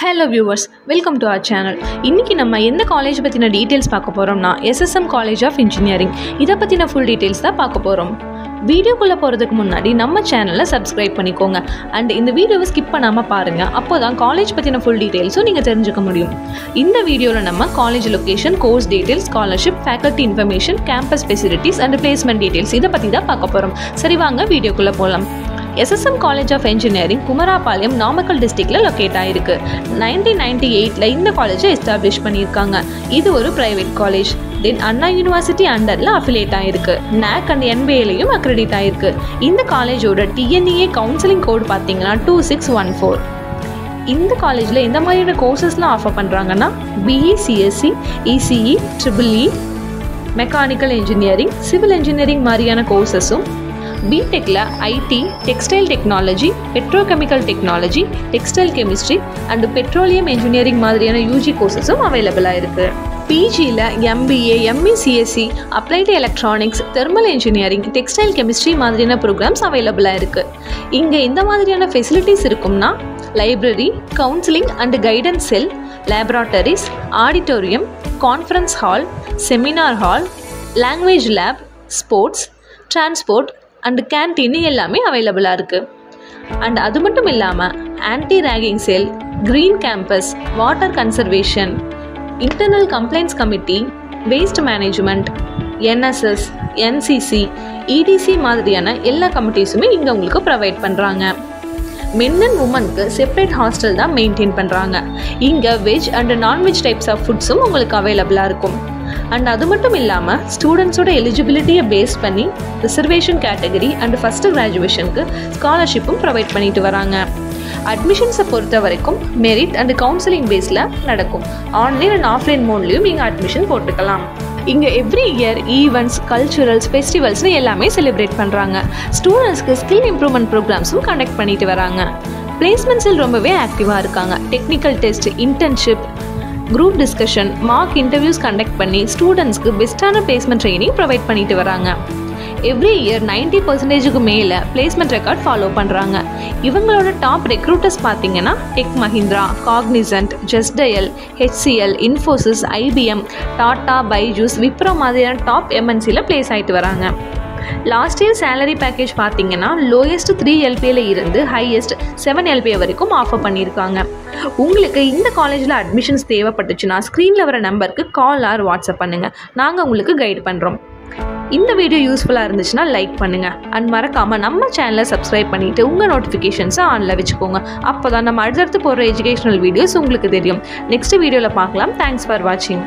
Hello viewers, welcome to our channel. இன்னைக்கு நம்ம எந்த காலேஜ் பத்தின டீடைல்ஸ் பார்க்க போறோம்னா SSM College of Engineering. இத பத்தின full details தான் பார்க்க போறோம். வீடியோக்குள்ள போறதுக்கு முன்னாடி நம்ம சேனலை சப்ஸ்கிரைப் பண்ணிக்கோங்க and இந்த வீடியோவை ஸ்கிப் பண்ணாம பாருங்க. அப்போதான் காலேஜ் பத்தின full detailஸும் நீங்க தெரிஞ்சுக்க முடியும். இந்த வீடியோல நம்ம college location, course details, scholarship, faculty information, campus facilities and placement details இத பத்தி தான் பார்க்க போறோம். சரி வாங்க வீடியோக்குள்ள போலாம். SSM College of Engineering Kumarapalayam Namakkal டிஸ்ட்ரிக்ட்ல லொகேட் ஆயிருக்கு. 1998ல இந்த காலேஜை எஸ்டாப்லிஷ் பண்ணியிருக்காங்க. இது ஒரு பிரைவேட் காலேஜ். தென் அண்ணா யூனிவர்சிட்டி அண்டர்ல அஃபிலியேட் ஆயிருக்கு. NAC and NBA-லையும் அக்ரெடிட் ஆயிருக்கு. இந்த காலேஜோட TNEA கவுன்சிலிங் கோட் பார்த்தீங்கன்னா 2614. இந்த காலேஜ்ல எந்த மாதிரியான கோர்சஸ்லாம் ஆஃபர் பண்றாங்கன்னா BE CSC, ECE, EEE, mechanical engineering, civil engineering மாதிரியான கோர்சஸும் BTechல IT, textile technology, petrochemical technology, textile chemistry and petroleum engineering மாதிரியான UG கோர்சஸும் அவைலபிளாக இருக்குது. PGல MBA, ME CSC, applied electronics, thermal engineering, textile chemistry மாதிரியான ப்ரோக்ராம்ஸ் அவைலபிளாக இருக்குது. இங்கே இந்த மாதிரியான ஃபெசிலிட்டிஸ் இருக்கும்னா library, counselling and guidance sell, laboratories, auditorium, conference hall, seminar hall, language lab, sports, transport and canteen எல்லாமே அவைலபிளாக இருக்குது. அண்ட் அது மட்டும் இல்லாமல் anti ragging cell, green campus, water conservation, internal complaints committee, waste management, NSS, NCC, EDC மாதிரியான எல்லா கமிட்டிஸுமே இங்கே உங்களுக்கு ப்ரொவைட் பண்ணுறாங்க. மென் அண்ட் உமனுக்கு செப்பரேட் ஹாஸ்டல் தான் மெயின்டைன் பண்ணுறாங்க. இங்கே veg and nonveg types of ஃபுட்ஸும் உங்களுக்கு அவைலபிளாக இருக்கும். அண்ட் அது மட்டும் இல்லாமல் ஸ்டூடெண்ட்ஸோட எலிஜிபிலிட்டியை பேஸ் பண்ணி ரிசர்வேஷன் கேட்டகரி அண்ட் ஃபஸ்ட்டு கிராஜுவேஷனுக்கு ஸ்காலர்ஷிப்பும் ப்ரொவைட் பண்ணிட்டு வராங்க. அட்மிஷன்ஸை பொறுத்த வரைக்கும் மெரிட் அண்ட் கவுன்சிலிங் பேஸில் நடக்கும். ஆன்லைன் அண்ட் ஆஃப்லைன் மோட்லேயும் நீங்கள் அட்மிஷன் போட்டுக்கலாம். இங்கே எவ்ரி இயர் ஈவெண்ட்ஸ், கல்ச்சுரல்ஸ், ஃபெஸ்டிவல்ஸ்னு எல்லாமே செலிப்ரேட் பண்ணுறாங்க. ஸ்டூடெண்ட்ஸ்க்கு ஸ்கில் இம்ப்ரூவ்மெண்ட் ப்ரோக்ராம்ஸும் கண்டக்ட் பண்ணிட்டு வராங்க. பிளேஸ்மெண்ட்ஸில் ரொம்பவே ஆக்டிவாக இருக்காங்க. Technical test, internship, group discussion, mark interviews conduct பண்ணி ஸ்டூடெண்ட்ஸ்க்கு பெஸ்ட்டான பிளேஸ்மெண்ட் ட்ரைனிங் ப்ரொவைட் பண்ணிட்டு வராங்க. எவ்ரி இயர் 90%க்கு மேலே பிளேஸ்மெண்ட் ரெக்கார்ட் ஃபாலோ பண்ணுறாங்க. இவங்களோட டாப் ரெக்ரூட்டர்ஸ் பார்த்தீங்கன்னா tech Mahindra, Cognizant, Justdial, HCL, Infosys, IBM, Tata, Byju's, Wipro மாதிரியான டாப் MNCல பிளேஸ் ஆகிட்டு வராங்க. லாஸ்ட் இயர் சேலரி பேக்கேஜ் பார்த்தீங்கன்னா லோயஸ்ட் 3 LPA இருந்து ஹையஸ்ட் 7 LPA வரைக்கும் ஆஃபர் பண்ணியிருக்காங்க. உங்களுக்கு இந்த காலேஜில் அட்மிஷன்ஸ் தேவைப்பட்டுச்சுன்னா ஸ்க்ரீனில் வர நம்பருக்கு கால் ஆர் வாட்ஸ்அப் பண்ணுங்கள். நாங்கள் உங்களுக்கு கைட் பண்ணுறோம். இந்த வீடியோ யூஸ்ஃபுல்லாக இருந்துச்சுன்னா லைக் பண்ணுங்கள் அண்ட் மறக்காமல் நம்ம சேனலை சப்ஸ்கிரைப் பண்ணிவிட்டு உங்கள் நோட்டிஃபிகேஷன்ஸை ஆனில் வச்சுக்கோங்க. அப்போ தான் நம்ம அடுத்தடுத்து போடுற எஜுகேஷனல் வீடியோஸ் உங்களுக்கு தெரியும். நெக்ஸ்ட் வீடியோவில் பார்க்கலாம். தேங்க்ஸ் ஃபார் வாட்சிங்.